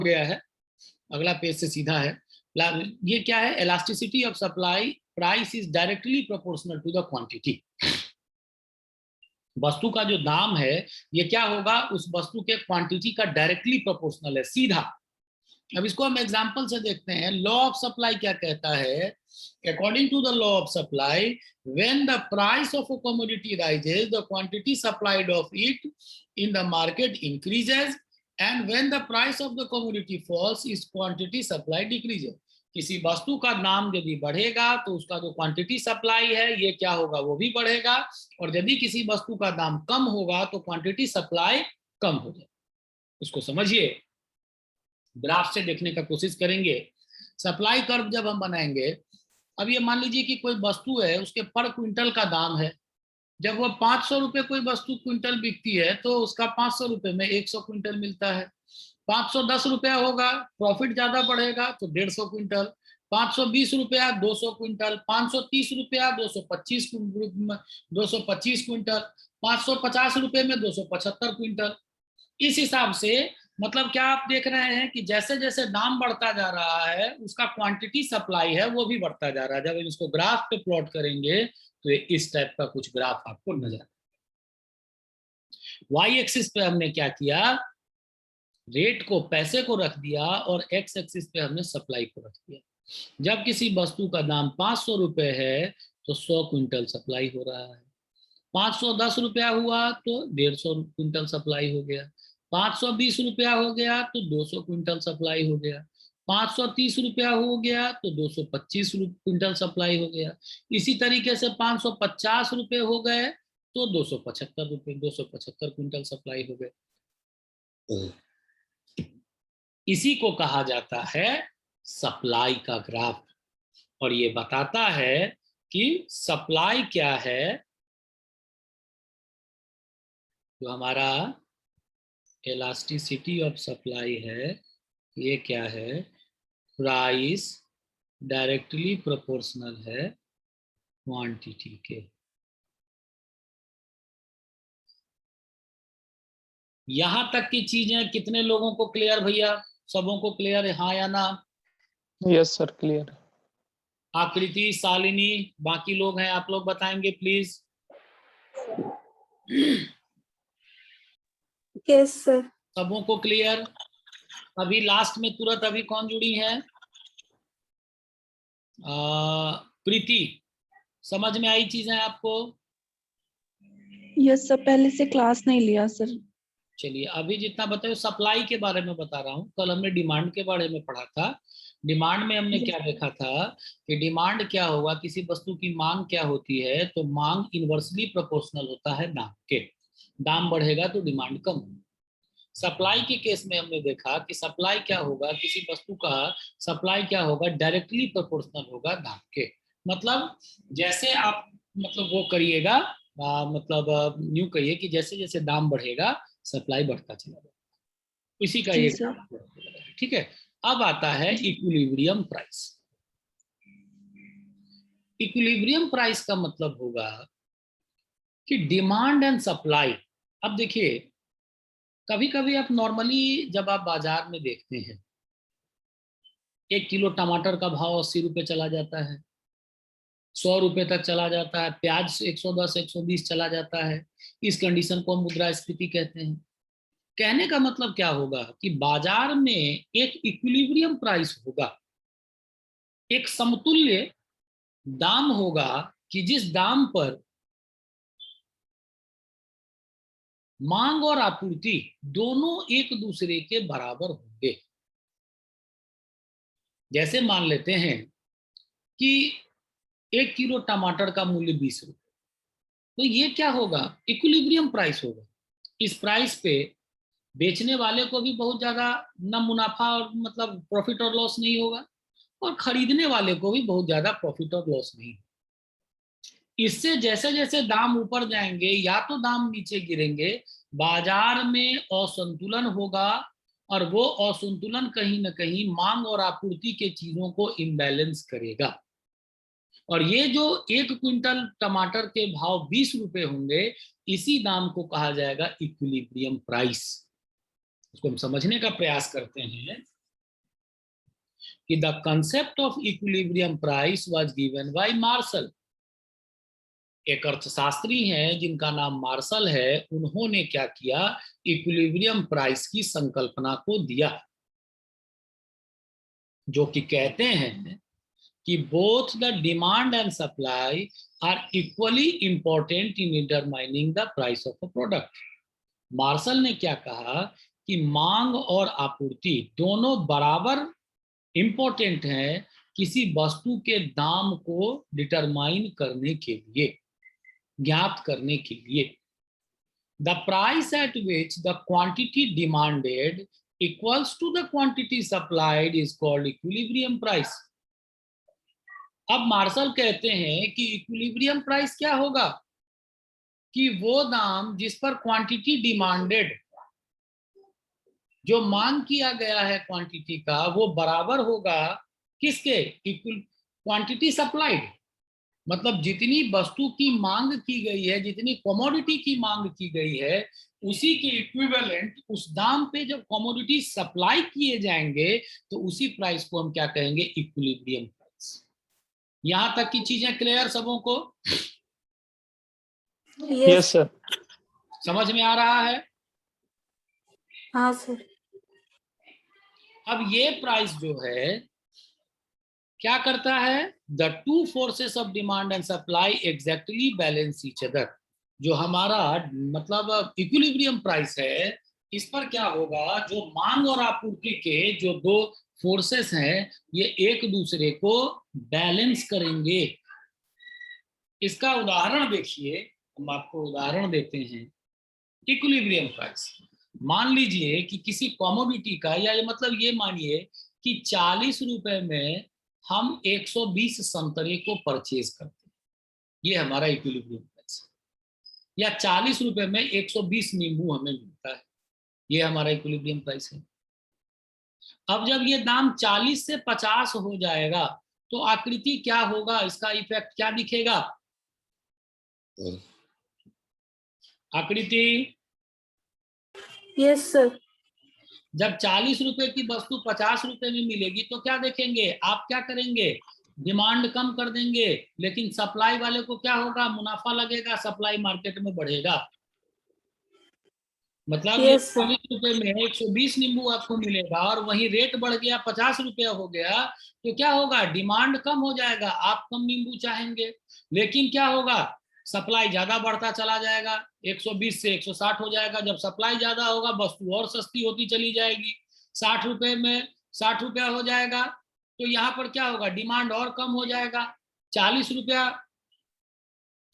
गया है, अगला पेज से सीधा है। ये क्या है, elasticity of supply price is directly proportional to the quantity. वस्तु का जो दाम है ये क्या होगा, उस वस्तु के क्वांटिटी का डायरेक्टली प्रोपोर्शनल है, सीधा। अब इसको हम एग्जांपल से देखते हैं। लॉ ऑफ सप्लाई क्या कहता है, according to the law of supply, when the price of a commodity rises the quantity supplied of it in the market increases, and when the price of the commodity falls is quantity supply decreases. किसी वस्तु का दाम यदि बढ़ेगा तो उसका जो quantity supply है ये क्या होगा, वो भी बढ़ेगा, और यदि किसी वस्तु का दाम कम होगा तो क्वांटिटी सप्लाई कम हो जाए। उसको समझिए, ग्राफ से देखने का कोशिश करेंगे। सप्लाई कर्व जब हम बनाएंगे, अब ये मान लीजिए कि कोई वस्तु है, उसके पर क्विंटल का दाम है। जब वो 500 रुपए कोई वस्तु क्विंटल बिकती है तो उसका 500 रुपए में 100 क्विंटल मिलता है। 510 रुपया होगा, प्रॉफिट ज्यादा बढ़ेगा तो 150 क्विंटल। 520 रुपया 200 क्विंटल, 530 रुपया 225 क्विंटल, 550 रुपए में 275 क्विंटल। इस हिसाब से मतलब क्या आप देख रहे हैं कि जैसे जैसे दाम बढ़ता जा रहा है उसका क्वांटिटी सप्लाई है वो भी बढ़ता जा रहा है। जब हम इसको ग्राफ पे प्लॉट करेंगे तो इस टाइप का कुछ ग्राफ आपको नजर। वाई एक्सिस पे हमने क्या किया, रेट को, पैसे को रख दिया, और एक्स एक्सिस पे हमने सप्लाई को रख दिया। जब किसी वस्तु का दाम 500 रुपए है तो 100 क्विंटल सप्लाई हो रहा है। 510 रुपया हुआ तो 150 क्विंटल सप्लाई हो गया। 520 रुपया हो गया तो 200 क्विंटल सप्लाई हो गया। 530 रुपया हो गया तो 225 क्विंटल सप्लाई हो गया। इसी तरीके से 550 रुपए हो गए तो 275 क्विंटल सप्लाई हो गए। इसी को कहा जाता है सप्लाई का ग्राफ, और ये बताता है कि सप्लाई क्या है। जो हमारा इलास्टिसिटी ऑफ सप्लाई है ये क्या है, प्राइस डायरेक्टली प्रोपोर्शनल है क्वांटिटी के। यहां तक की चीजें कितने लोगों को क्लियर भैया, सबों को क्लियर है, हाँ या ना? Yes sir, clear. आकृति, शालिनी, बाकी लोग हैं, आप लोग बताएंगे प्लीज। Yes sir. सबों को क्लियर? अभी लास्ट में तुरंत अभी कौन जुड़ी है? प्रीति, समझ में आई चीजें आपको? यस सर, पहले से क्लास नहीं लिया सर। चलिए अभी जितना बताओ, सप्लाई के बारे में बता रहा हूँ। कल हमने डिमांड के बारे में पढ़ा था। डिमांड में हमने क्या देखा था कि डिमांड क्या होगा, किसी वस्तु की मांग क्या होती है, तो मांग इनवर्सली प्रोपोर्शनल होता है दाम के। दाम बढ़ेगा तो डिमांड कम होगी। सप्लाई के केस में हमने देखा कि सप्लाई क्या होगा, किसी वस्तु का सप्लाई क्या होगा, डायरेक्टली प्रोपोर्शनल होगा दाम के। मतलब जैसे आप मतलब वो करिएगा, मतलब यूं कहिए कि जैसे जैसे दाम बढ़ेगा सप्लाई बढ़ता चला जाएगा, इसी का ये। ठीक है, अब आता है इक्विलिब्रियम प्राइस। इक्विलिब्रियम प्राइस का मतलब होगा कि डिमांड एंड सप्लाई। अब देखिए, कभी कभी आप नॉर्मली जब आप बाजार में देखते हैं 1 किलो टमाटर का भाव 80 रुपए चला जाता है, 100 रुपए तक चला जाता है, प्याज 110 120 चला जाता है। इस कंडीशन को हम मुद्रास्फीति कहते हैं। कहने का मतलब क्या होगा कि बाजार में एक इक्विलिब्रियम प्राइस होगा, एक समतुल्य दाम होगा कि जिस दाम पर मांग और आपूर्ति दोनों एक दूसरे के बराबर होंगे। जैसे मान लेते हैं कि 1 किलो टमाटर का मूल्य 20 रुपए, तो ये क्या होगा, इक्विलिब्रियम प्राइस होगा। इस प्राइस पे बेचने वाले को भी बहुत ज्यादा न मुनाफा और मतलब प्रॉफिट और लॉस नहीं होगा, और खरीदने वाले को भी बहुत ज्यादा प्रॉफिट और लॉस नहीं। इससे जैसे जैसे दाम ऊपर जाएंगे या तो दाम नीचे गिरेंगे, बाजार में असंतुलन होगा, और वो असंतुलन कहीं ना कहीं मांग और आपूर्ति के चीजों को इम्बैलेंस करेगा। और ये जो 1 क्विंटल टमाटर के भाव 20 रुपए होंगे, इसी दाम को कहा जाएगा इक्विलिब्रियम प्राइस। उसको हम समझने का प्रयास करते हैं कि the concept of equilibrium price was given by Marshall. एक अर्थशास्त्री हैं जिनका नाम मार्शल है, उन्होंने क्या किया, इक्विलिब्रियम प्राइस की संकल्पना को दिया, जो कि कहते हैं कि both the demand and supply are equally important in determining the price of a product. Marshall ने क्या कहा कि मांग और आपूर्ति दोनों बराबर इंपॉर्टेंट हैं किसी वस्तु के दाम को डिटरमाइन करने के लिए, ज्ञात करने के लिए। The price at which the quantity demanded equals to the quantity supplied is called equilibrium price. अब मार्शल कहते हैं कि इक्विलिब्रियम प्राइस क्या होगा, कि वो दाम जिस पर क्वांटिटी डिमांडेड, जो मांग किया गया है क्वांटिटी का, वो बराबर होगा किसके, क्वांटिटी सप्लाइड। मतलब जितनी वस्तु की मांग की गई है, जितनी कमोडिटी की मांग की गई है, उसी के इक्विवेलेंट उस दाम पे जब कमोडिटी सप्लाई किए जाएंगे तो उसी प्राइस को हम क्या कहेंगे, इक्विलिब्रियम प्राइस। यहां तक की चीजें क्लियर सबों को? Yes sir. समझ में आ रहा है? हाँ सर। अब ये प्राइस जो है क्या करता है, the two forces of demand and supply exactly balance each other. जो हमारा मतलब इक्विलिब्रियम प्राइस है, इस पर क्या होगा, जो मांग और आपूर्ति के जो दो फोर्सेस हैं, ये एक दूसरे को बैलेंस करेंगे। इसका उदाहरण देखिए, हम आपको उदाहरण देते हैं। इक्विलिब्रियम प्राइस, मान लीजिए कि किसी कमोडिटी का, या ये मतलब ये मानिए कि 40 रुपए में हम 120 संतरे को परचेज करते हैं, ये हमारा इक्विलिब्रियम प्राइस है। या 40 रुपए में 120 नींबू हमें मिलता है, ये हमारा इक्विलिब्रियम प्राइस है। अब जब ये दाम 40 से 50 हो जाएगा तो आकृति क्या होगा, इसका इफेक्ट क्या दिखेगा, आकृति? Yes sir. जब 40 रुपए की वस्तु 50 रुपए में मिलेगी तो क्या देखेंगे आप, क्या करेंगे, डिमांड कम कर देंगे, लेकिन सप्लाई वाले को क्या होगा, मुनाफा लगेगा, सप्लाई मार्केट में बढ़ेगा। मतलब ये यस सर। 40 रुपए में 120 नींबू आपको मिलेगा और वही रेट बढ़ गया 50 रुपया हो गया, तो क्या होगा, डिमांड कम हो जाएगा, आप कम नींबू चाहेंगे, लेकिन क्या होगा, सप्लाई ज्यादा बढ़ता चला जाएगा, 120 से 160 हो जाएगा। जब सप्लाई ज्यादा होगा वस्तु और सस्ती होती चली जाएगी, 60 रुपए में 60 रुपया हो जाएगा, तो यहाँ पर क्या होगा, डिमांड और कम हो जाएगा, 40 रुपया,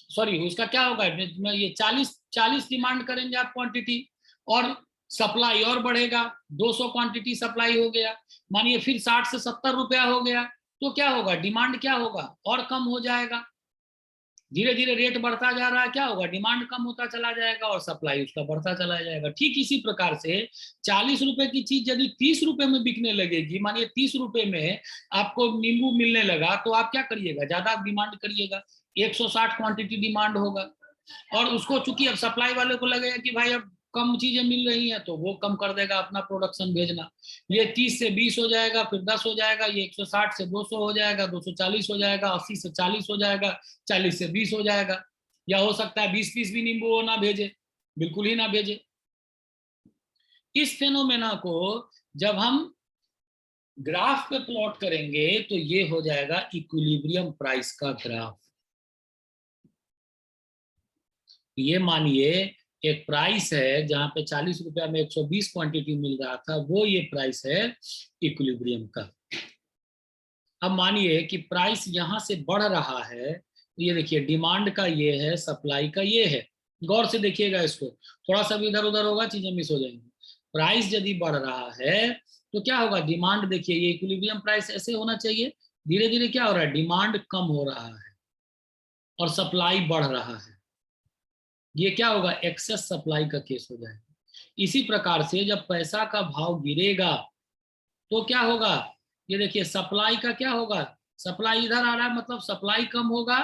सॉरी उसका क्या होगा, ये 40 डिमांड करेंगे आप क्वांटिटी, और सप्लाई और बढ़ेगा, 200 क्वांटिटी सप्लाई हो गया, मानिए फिर 60 से 70 रुपया हो गया, तो क्या होगा, डिमांड क्या होगा, और कम हो जाएगा। धीरे धीरे रेट बढ़ता जा रहा है, क्या होगा, डिमांड कम होता चला जाएगा और सप्लाई उसका बढ़ता चला जाएगा। ठीक इसी प्रकार से 40 रुपए की चीज यदि 30 रुपए में बिकने लगेगी, मानिए 30 रुपए में आपको नींबू मिलने लगा, तो आप क्या करिएगा, ज्यादा डिमांड करिएगा, 160 क्वांटिटी डिमांड होगा, और उसको चूंकि अब सप्लाई वाले को लगेगा कि भाई अब कम चीजें मिल रही हैं, तो वो कम कर देगा अपना प्रोडक्शन भेजना। ये 30 से 20 हो जाएगा, फिर 10 हो जाएगा, ये 160 से 200 हो जाएगा, 240 हो जाएगा, 80 से 40 हो जाएगा, 40 से 20 हो जाएगा, या हो सकता है 20 पीस भी नींबू वो ना भेजे, बिल्कुल ही ना भेजे। इस फेनोमेना को जब हम ग्राफ पे प्लॉट करेंगे तो ये हो जाएगा इक्विलिब्रियम प्राइस का ग्राफ। ये मानिए एक प्राइस है जहां पे 40 रुपया में 120 क्वांटिटी मिल रहा था, वो ये प्राइस है इक्विलिब्रियम का। अब मानिए कि प्राइस यहां से बढ़ रहा है, तो ये देखिए डिमांड का ये है, सप्लाई का ये है, गौर से देखिएगा इसको, थोड़ा सा भी इधर उधर होगा चीजें मिस हो जाएंगी। प्राइस यदि बढ़ रहा है तो क्या होगा, डिमांड, देखिए ये इक्विलिब्रियम प्राइस ऐसे होना चाहिए, धीरे धीरे क्या हो रहा है, डिमांड कम हो रहा है और सप्लाई बढ़ रहा है, ये क्या होगा, एक्सेस सप्लाई का केस हो जाएगा। इसी प्रकार से जब पैसा का भाव गिरेगा तो क्या होगा, ये देखिए सप्लाई का क्या होगा, सप्लाई इधर आ रहा है, मतलब सप्लाई कम होगा,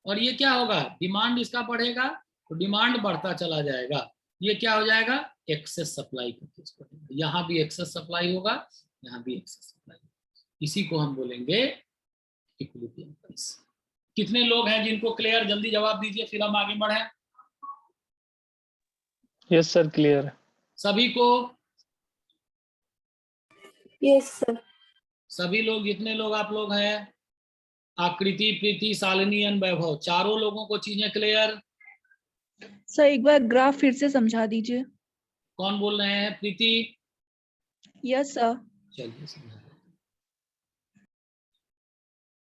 और ये क्या होगा, डिमांड इसका बढ़ेगा, तो डिमांड बढ़ता चला जाएगा, ये क्या हो जाएगा, एक्सेस सप्लाई का केस बढ़ेगा। यहाँ भी एक्सेस सप्लाई होगा, यहाँ भी एक्सेस सप्लाई। इसी को हम बोलेंगे इक्विलिब्रियम प्राइस। कितने लोग हैं जिनको क्लियर? जल्दी जवाब दीजिए, फिर हम आगे बढ़े। यस सर, क्लियर है। सभी को? Yes sir. सभी लोग, जितने लोग आप लोग हैं, आकृति, प्रीति, शालिनी एंड वैभव, चारों लोगों को चीजें क्लियर? सर एक बार ग्राफ फिर से समझा दीजिए। कौन बोल रहे हैं? प्रीति? Yes sir. चलिए समझा देते हैं।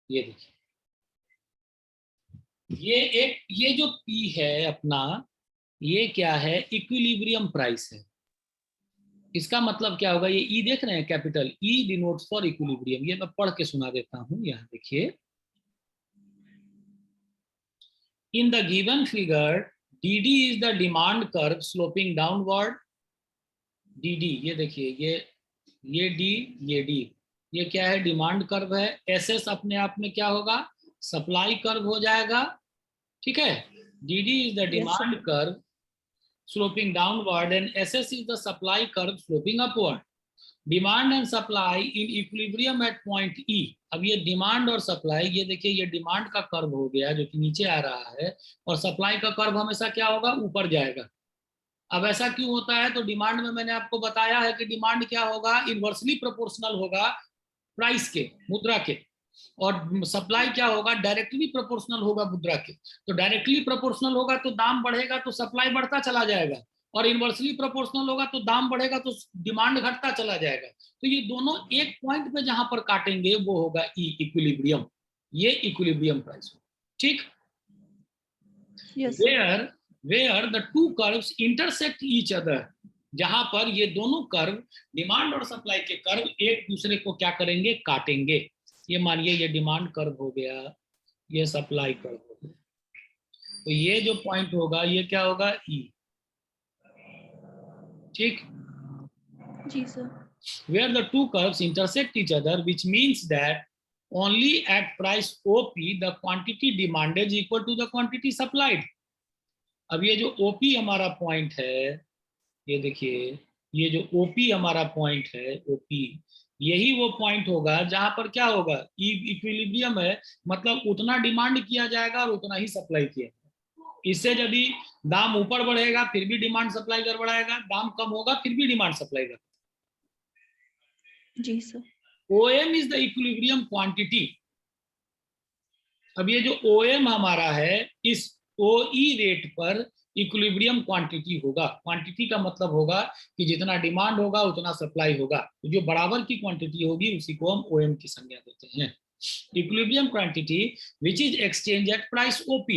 ये देखिए, ये जो P है अपना, ये क्या है? इक्विलिब्रियम प्राइस है। इसका मतलब क्या होगा? ये ई देख रहे हैं, capital E denotes for equilibrium. ये मैं पढ़ के सुना देता हूं, यहां देखिए। In the given figure DD is the demand curve sloping downward. DD, ये देखिए, ये D, ये D, ये क्या है? डिमांड कर्व है। SS अपने आप में क्या होगा? सप्लाई कर्व हो जाएगा, ठीक है। DD is the demand curve sloping downward and SS is the supply curve sloping upward. Demand and supply in equilibrium at point E. अब ये डिमांड और सप्लाई, ये देखिए, ये डिमांड का कर्व हो गया जो कि नीचे आ रहा है, और सप्लाई का कर्व हमेशा क्या होगा? ऊपर जाएगा। अब ऐसा क्यों होता है? तो डिमांड में मैंने आपको बताया है कि डिमांड क्या होगा? इनवर्सली प्रोपोर्शनल होगा प्राइस के, मुद्रा के, और सप्लाई क्या होगा? डायरेक्टली प्रोपोर्शनल होगा मुद्रा के। तो डायरेक्टली प्रोपोर्शनल होगा तो दाम बढ़ेगा तो सप्लाई बढ़ता चला जाएगा, और इनवर्सली प्रोपोर्शनल होगा तो दाम बढ़ेगा तो डिमांड घटता चला जाएगा। तो ये दोनों एक पॉइंट पे जहां पर काटेंगे वो होगा ई, इक्विलिब्रियम। ये इक्विलिब्रियम प्राइस होगा, ठीक। Where the two curves intersect each other, जहां पर ये दोनों कर्व, डिमांड और सप्लाई के कर्व, एक दूसरे को क्या करेंगे? काटेंगे। ये मानिए ये डिमांड कर्व हो गया, ये सप्लाई कर्व हो गया, तो ये जो पॉइंट होगा ये क्या होगा? ई, ठीक। जी sir. Where the two curves intersect each other, which means that only at price OP the quantity demanded is equal to the quantity supplied. अब ये जो OP हमारा पॉइंट है, ये देखिए, ये जो OP हमारा पॉइंट है, OP, यही वो पॉइंट होगा जहां पर क्या होगा? इक्विलिब्रियम है, मतलब उतना डिमांड किया जाएगा और उतना ही सप्लाई किया जाएगा। इससे यदि दाम ऊपर बढ़ेगा फिर भी डिमांड सप्लाई गड़बड़ाएगा, दाम कम होगा फिर भी डिमांड सप्लाई गड़बड़ाएगा। जी sir. OM is the equilibrium quantity. अब ये जो OM हमारा है, इस OE रेट पर इक्विलिब्रियम क्वांटिटी होगा। क्वांटिटी का मतलब होगा कि जितना डिमांड होगा उतना सप्लाई होगा, तो जो बराबर की क्वांटिटी होगी उसी को हम OM की संज्ञा देते हैं। Equilibrium quantity which is exchange at price OP,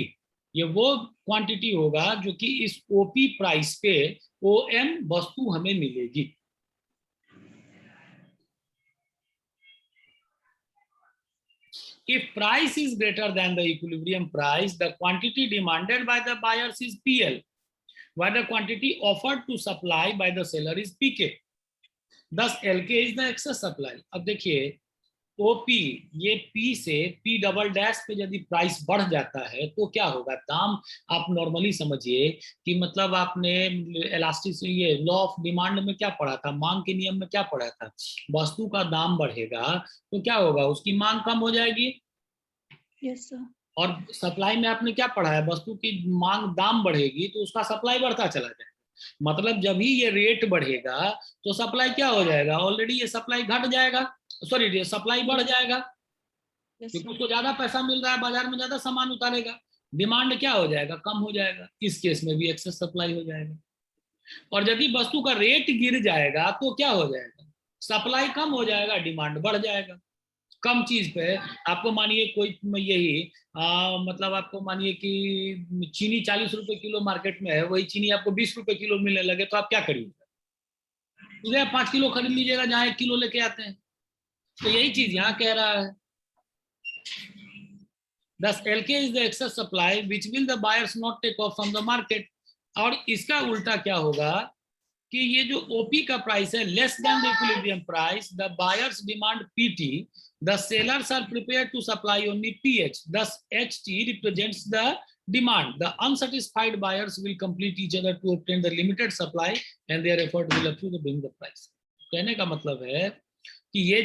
ये वो क्वांटिटी होगा जो कि इस OP प्राइस पे OM वस्तु हमें मिलेगी। If price is greater than the equilibrium price, the quantity demanded by the buyers is PL, while the quantity offered to supply by the seller is PK. Thus LK is the excess supply. अब देखिए OP, ये P से P double dash पे यदि price बढ़ जाता है तो क्या होगा? दाम, आप नॉर्मली समझिए कि मतलब आपने इलास्टिसिटी, ये लॉ ऑफ डिमांड में क्या पढ़ा था, मांग के नियम में क्या पढ़ा था? वस्तु का दाम बढ़ेगा तो क्या होगा? उसकी मांग कम हो जाएगी। Yes sir. और सप्लाई में आपने क्या पढ़ा है? वस्तु की मांग, दाम बढ़ेगी तो उसका सप्लाई बढ़ता चला जाएगा। मतलब जब ही ये रेट बढ़ेगा तो सप्लाई क्या हो जाएगा? ऑलरेडी ये सप्लाई घट जाएगा, सॉरी सप्लाई बढ़ जाएगा, क्योंकि उसको ज्यादा पैसा मिल रहा है, बाजार में ज्यादा सामान उतारेगा, डिमांड क्या हो जाएगा? कम हो जाएगा। इस केस में भी एक्सेस सप्लाई हो जाएगा। और यदि वस्तु का रेट गिर जाएगा तो क्या हो जाएगा? सप्लाई कम हो जाएगा, डिमांड बढ़ जाएगा। कम चीज पे आपको मानिए कोई यही मतलब आपको मानिए कि चीनी 40 रुपए किलो मार्केट में है, वही चीनी आपको 20 रुपए किलो मिलने लगे तो आप क्या करिएगा? 5 किलो खरीद लीजिएगा जहां 1 किलो लेके आते हैं। तो यही चीज यहाँ कह रहा है। Thus LK is the excess supply which will the buyers not take off from the market. और इसका उल्टा क्या होगा कि ये जो OP का प्राइस है less than the equilibrium price, the buyers demand PT, the sellers are prepared to supply only PH. Thus HT represents the demand. The unsatisfied buyers will complete each other to obtain the limited supply and their effort will accrue to bring the price. कहने का मतलब है कि ये